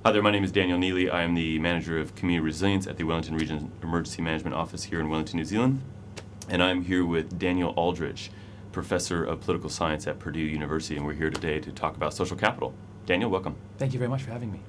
Hi there, my name is Daniel Neely. I am the Manager of Community Resilience at the Wellington Region Emergency Management Office here in Wellington, New Zealand. And I'm here with Daniel Aldrich, Professor of Political Science at Purdue University, and we're here today to talk about social capital. Daniel, welcome. Thank you very much for having me.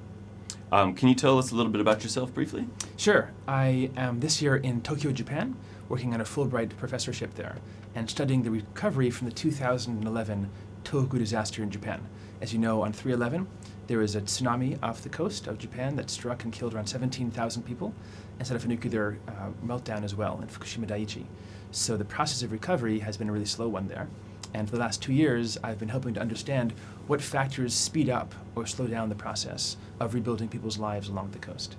Can you tell us a little bit about yourself briefly? Sure. I am this year in Tokyo, Japan, working on a Fulbright professorship there and studying the recovery from the 2011 Tohoku disaster in Japan. As you know, on 3/11, there was a tsunami off the coast of Japan that struck and killed around 17,000 people and set off a nuclear meltdown as well in Fukushima Daiichi. So the process of recovery has been a really slow one there. And for the last 2 years, I've been helping to understand what factors speed up or slow down the process of rebuilding people's lives along the coast.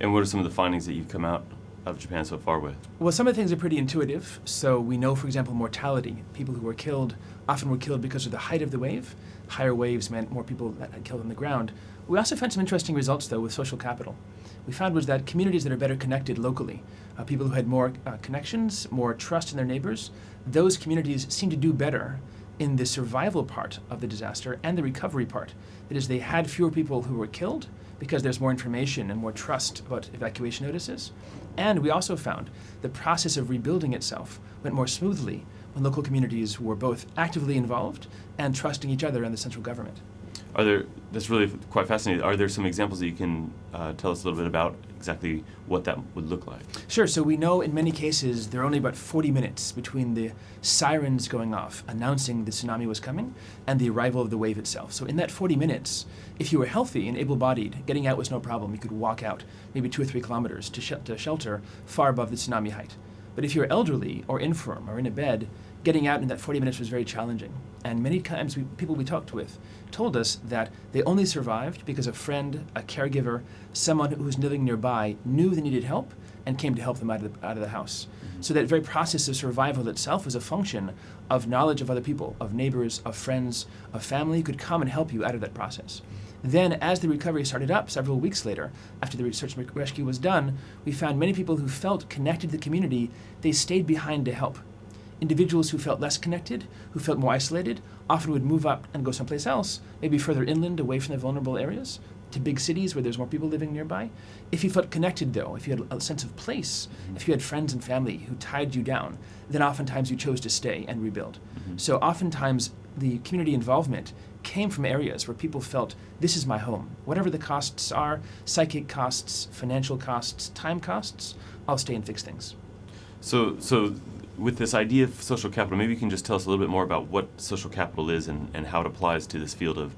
And what are some of the findings that you've come out of Japan so far with? Well, some of the things are pretty intuitive. So we know, for example, mortality. People who were killed often were killed because of the height of the wave. Higher waves meant more people that had killed on the ground. We also found some interesting results, though, with social capital. We found was that communities that are better connected locally, people who had more connections, more trust in their neighbors, those communities seem to do better in the survival part of the disaster and the recovery part. That is, they had fewer people who were killed because there's more information and more trust about evacuation notices. And we also found the process of rebuilding itself went more smoothly when local communities were both actively involved and trusting each other and the central government. That's really quite fascinating. Are there some examples that you can tell us a little bit about exactly what that would look like? Sure. So we know in many cases there are only about 40 minutes between the sirens going off announcing the tsunami was coming and the arrival of the wave itself. So in that 40 minutes, if you were healthy and able-bodied, getting out was no problem. You could walk out maybe 2 or 3 kilometers to shelter far above the tsunami height. But if you're elderly or infirm or in a bed, getting out in that 40 minutes was very challenging. And many times people we talked with told us that they only survived because a friend, a caregiver, someone who was living nearby knew they needed help and came to help them out of the house. Mm-hmm. So that very process of survival itself was a function of knowledge of other people, of neighbors, of friends, of family who could come and help you out of that process. Then, as the recovery started up several weeks later, after the search and rescue was done, we found many people who felt connected to the community, they stayed behind to help. Individuals who felt less connected, who felt more isolated, often would move up and go someplace else, maybe further inland, away from the vulnerable areas, to big cities where there's more people living nearby. If you felt connected, though, if you had a sense of place, if you had friends and family who tied you down, then oftentimes you chose to stay and rebuild. Mm-hmm. So oftentimes the community involvement came from areas where people felt, this is my home. Whatever the costs are, psychic costs, financial costs, time costs, I'll stay and fix things. So with this idea of social capital, maybe you can just tell us a little bit more about what social capital is and how it applies to this field of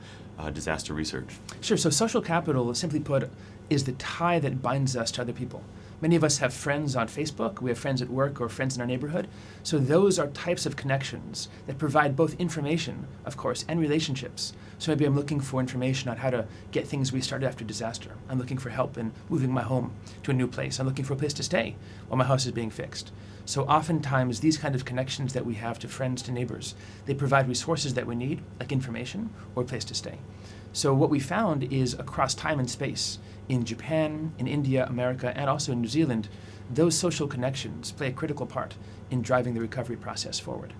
disaster research. Sure. So social capital, simply put, is the tie that binds us to other people. Many of us have friends on Facebook, we have friends at work or friends in our neighborhood. So those are types of connections that provide both information, of course, and relationships. So maybe I'm looking for information on how to get things restarted after disaster. I'm looking for help in moving my home to a new place. I'm looking for a place to stay while my house is being fixed. So oftentimes these kind of connections that we have to friends, to neighbors, they provide resources that we need, like information or a place to stay. So what we found is across time and space, in Japan, in India, America, and also in New Zealand, those social connections play a critical part in driving the recovery process forward.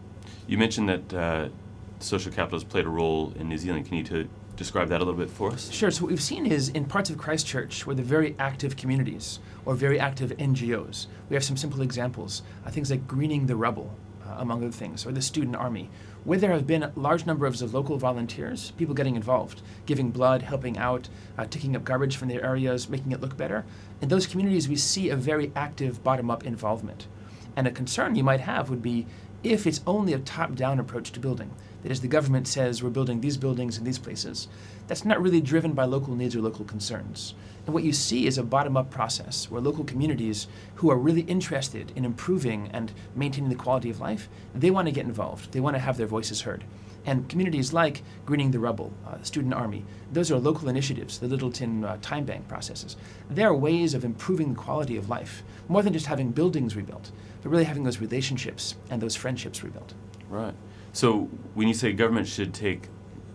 You mentioned that social capital has played a role in New Zealand. Can you describe that a little bit for us? Sure. So what we've seen is in parts of Christchurch where they're very active communities or very active NGOs, we have some simple examples, things like greening the rubble, among other things, or the student army, where there have been large numbers of local volunteers, people getting involved, giving blood, helping out, taking up garbage from their areas, making it look better. In those communities, we see a very active bottom-up involvement. And a concern you might have would be if it's only a top-down approach to building, that is, the government says we're building these buildings in these places, that's not really driven by local needs or local concerns. And what you see is a bottom-up process where local communities who are really interested in improving and maintaining the quality of life, they want to get involved. They want to have their voices heard. And communities like Greening the Rubble, Student Army, those are local initiatives, the Littleton Time Bank processes. They are ways of improving the quality of life, more than just having buildings rebuilt, but really having those relationships and those friendships rebuilt. Right. So when you say government should take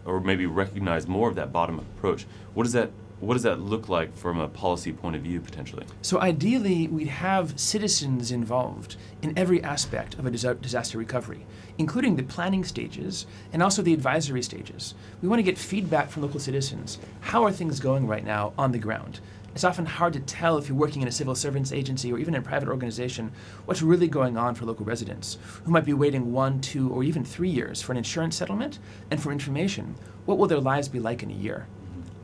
or maybe recognize more of that bottom-up approach, what does that what does that look like from a policy point of view, potentially? So ideally, we'd have citizens involved in every aspect of a disaster recovery, including the planning stages and also the advisory stages. We want to get feedback from local citizens. How are things going right now on the ground? It's often hard to tell if you're working in a civil servants agency or even in a private organization what's really going on for local residents who might be waiting 1, 2, or even 3 years for an insurance settlement and for information. What will their lives be like in a year?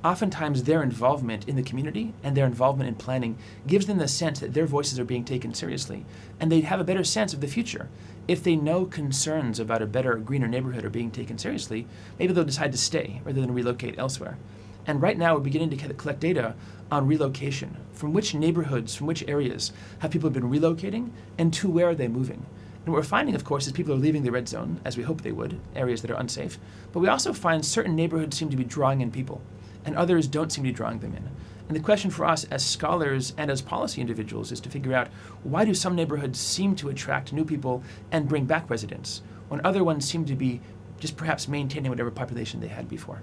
Oftentimes their involvement in the community and their involvement in planning gives them the sense that their voices are being taken seriously, and they have a better sense of the future. If they know concerns about a better, greener neighborhood are being taken seriously, maybe they'll decide to stay rather than relocate elsewhere. And right now we're beginning to collect data on relocation. From which neighborhoods, from which areas have people been relocating, and to where are they moving? And what we're finding, of course, is people are leaving the red zone, as we hope they would, areas that are unsafe. But we also find certain neighborhoods seem to be drawing in people, and others don't seem to be drawing them in. And the question for us as scholars and as policy individuals is to figure out, why do some neighborhoods seem to attract new people and bring back residents, when other ones seem to be just perhaps maintaining whatever population they had before?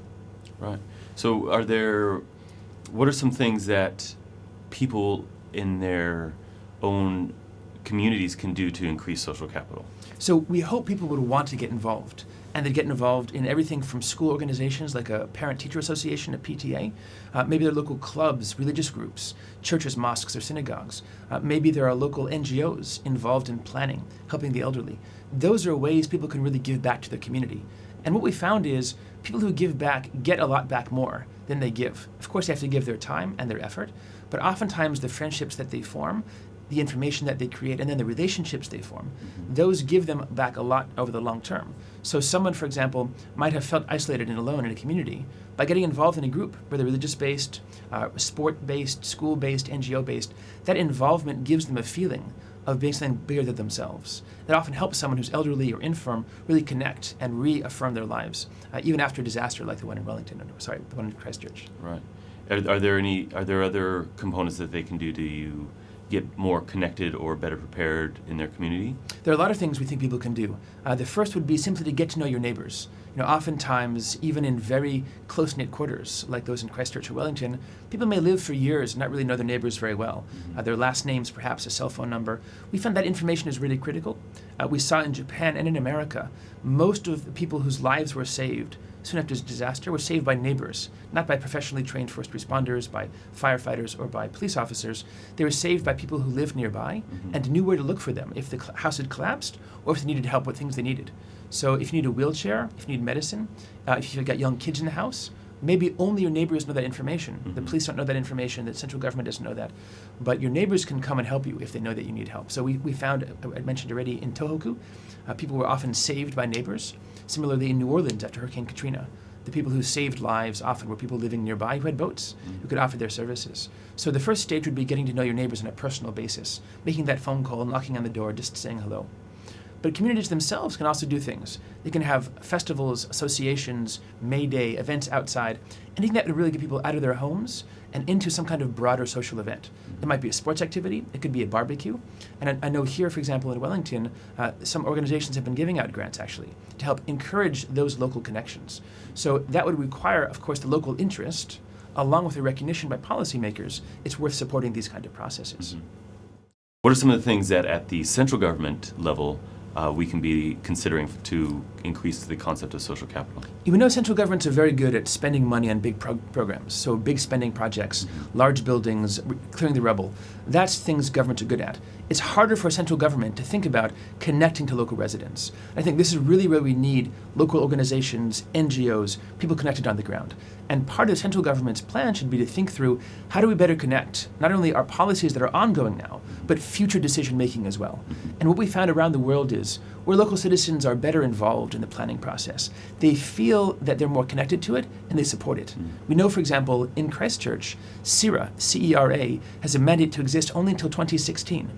Right. So what are some things that people in their own communities can do to increase social capital? So we hope people would want to get involved, and they'd get involved in everything from school organizations like a parent-teacher association, a PTA, maybe their local clubs, religious groups, churches, mosques, or synagogues. Maybe there are local NGOs involved in planning, helping the elderly. Those are ways people can really give back to their community. And what we found is people who give back get a lot back more than they give. Of course, they have to give their time and their effort, but oftentimes the friendships that they form, the information that they create, and then the relationships they form, those give them back a lot over the long term. So someone, for example, might have felt isolated and alone in a community. By getting involved in a group, whether religious-based, sport-based, school-based, NGO-based, that involvement gives them a feeling of being something bigger than themselves. That often helps someone who's elderly or infirm really connect and reaffirm their lives, even after a disaster like the one in the one in Christchurch. Right. Are there other components that they can do to get more connected or better prepared in their community? There are a lot of things we think people can do. The first would be simply to get to know your neighbors. Oftentimes, even in very close-knit quarters, like those in Christchurch or Wellington, people may live for years and not really know their neighbors very well. Their last names, perhaps a cell phone number. We found that information is really critical. We saw in Japan and in America, most of the people whose lives were saved soon after disaster were saved by neighbors, not by professionally trained first responders, by firefighters, or by police officers. They were saved by people who lived nearby and knew where to look for them if the house had collapsed or if they needed help with things they needed. So if you need a wheelchair, if you need medicine, if you've got young kids in the house, maybe only your neighbors know that information. The police don't know that information, the central government doesn't know that. But your neighbors can come and help you if they know that you need help. So we found, I mentioned already, in Tohoku, people were often saved by neighbors. Similarly, in New Orleans after Hurricane Katrina, the people who saved lives often were people living nearby who had boats, who could offer their services. So the first stage would be getting to know your neighbors on a personal basis, making that phone call, knocking on the door, just saying hello. But communities themselves can also do things. They can have festivals, associations, May Day, events outside, anything that would really get people out of their homes and into some kind of broader social event. It might be a sports activity, it could be a barbecue. And I know here, for example, in Wellington, some organizations have been giving out grants, actually, to help encourage those local connections. So that would require, of course, the local interest, along with the recognition by policymakers, it's worth supporting these kind of processes. What are some of the things that at the central government level we can be considering to increase the concept of social capital? We know central governments are very good at spending money on big programs, so big spending projects, large buildings, clearing the rubble. That's things governments are good at. It's harder for a central government to think about connecting to local residents. I think this is really where we need local organizations, NGOs, people connected on the ground. And part of the central government's plan should be to think through how do we better connect not only our policies that are ongoing now, but future decision making as well. And what we found around the world is where local citizens are better involved in the planning process, they feel that they're more connected to it and they support it. We know, for example, in Christchurch, CERA, C-E-R-A, has a mandate to exist only until 2016.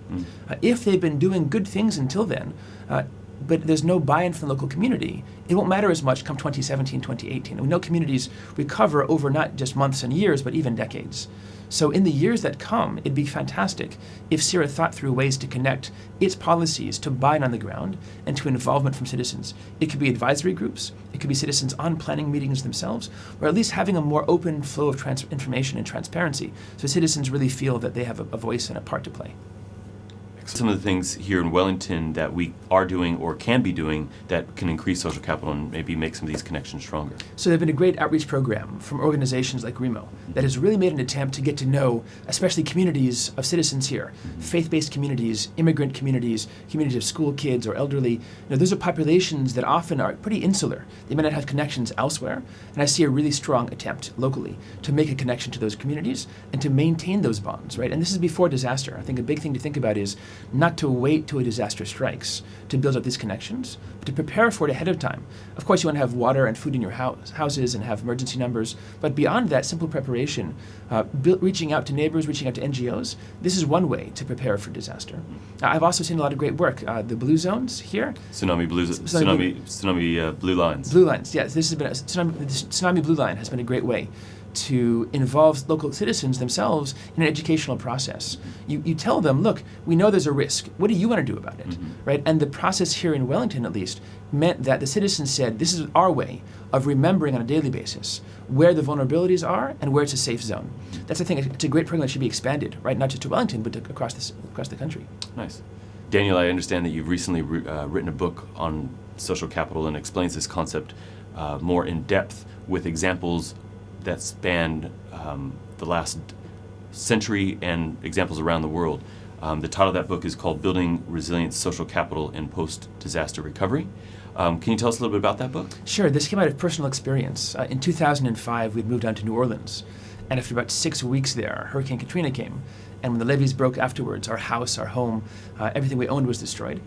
If they've been doing good things until then, but there's no buy-in from the local community, it won't matter as much come 2017, 2018. And we know communities recover over not just months and years, but even decades. So in the years that come, it'd be fantastic if CIRA thought through ways to connect its policies to buy-in on the ground and to involvement from citizens. It could be advisory groups, it could be citizens on planning meetings themselves, or at least having a more open flow of information and transparency so citizens really feel that they have a voice and a part to play. Some of the things here in Wellington that we are doing or can be doing that can increase social capital and maybe make some of these connections stronger. So there's been a great outreach program from organizations like REMO that has really made an attempt to get to know, especially communities of citizens here, faith-based communities, immigrant communities, communities of school kids or elderly. You know, those are populations that often are pretty insular. They may not have connections elsewhere, and I see a really strong attempt locally to make a connection to those communities and to maintain those bonds, right? And this is before disaster. I think a big thing to think about is not to wait till a disaster strikes to build up these connections, but to prepare for it ahead of time. Of course, you want to have water and food in your houses and have emergency numbers, but beyond that, simple preparation, reaching out to neighbors, reaching out to NGOs, this is one way to prepare for disaster. I've also seen a lot of great work. The blue zones here. Tsunami blue lines. Blue lines, yes. This has been the Tsunami Blue Line has been a great way to involve local citizens themselves in an educational process. You tell them, look, we know there's a risk. What do you want to do about it, right? And the process here in Wellington, at least, meant that the citizens said, this is our way of remembering on a daily basis where the vulnerabilities are and where it's a safe zone. That's, I think, it's a great program that should be expanded, right? Not just to Wellington, but across the country. Nice. Daniel, I understand that you've recently written a book on social capital and explains this concept more in depth with examples that span the last century and examples around the world. The title of that book is called Building Resilient Social Capital in Post-Disaster Recovery. Can you tell us a little bit about that book? Sure. This came out of personal experience. In 2005, we'd moved down to New Orleans. And after about 6 weeks there, Hurricane Katrina came. And when the levees broke afterwards, our house, our home, everything we owned was destroyed.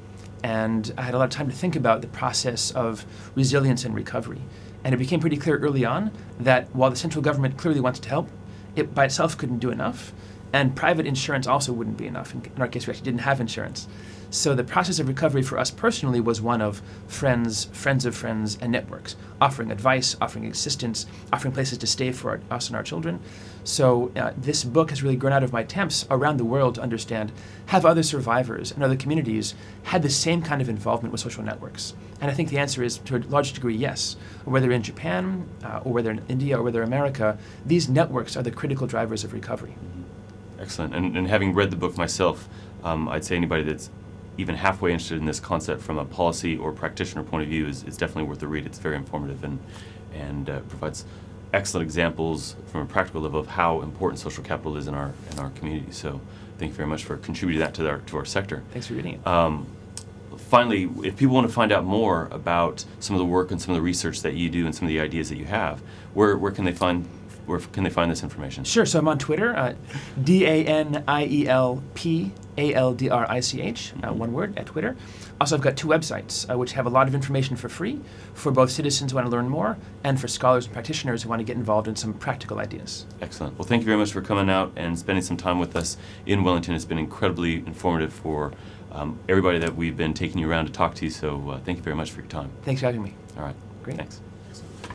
And I had a lot of time to think about the process of resilience and recovery. And it became pretty clear early on that while the central government clearly wanted to help, it by itself couldn't do enough, and private insurance also wouldn't be enough. In our case, we actually didn't have insurance. So the process of recovery for us personally was one of friends, friends of friends, and networks, offering advice, offering assistance, offering places to stay for us and our children. So this book has really grown out of my attempts around the world to understand, have other survivors and other communities had the same kind of involvement with social networks? And I think the answer is, to a large degree, yes. Whether in Japan, or whether in India, or whether in America, these networks are the critical drivers of recovery. Excellent. And having read the book myself, I'd say anybody that's even halfway interested in this concept from a policy or practitioner point of view is definitely worth the read. It's very informative and provides excellent examples from a practical level of how important social capital is in our community. So thank you very much for contributing that to our sector. Thanks for reading it. Finally, if people want to find out more about some of the work and some of the research that you do and some of the ideas that you have, where can they find this information? Sure. So I'm on Twitter, DANIELPALDRICH, one word, at Twitter. Also, I've got 2 websites, which have a lot of information for free for both citizens who want to learn more and for scholars and practitioners who want to get involved in some practical ideas. Excellent. Well, thank you very much for coming out and spending some time with us in Wellington. It's been incredibly informative for everybody that we've been taking you around to talk to. So thank you very much for your time. Thanks for having me. All right. Great. Thanks.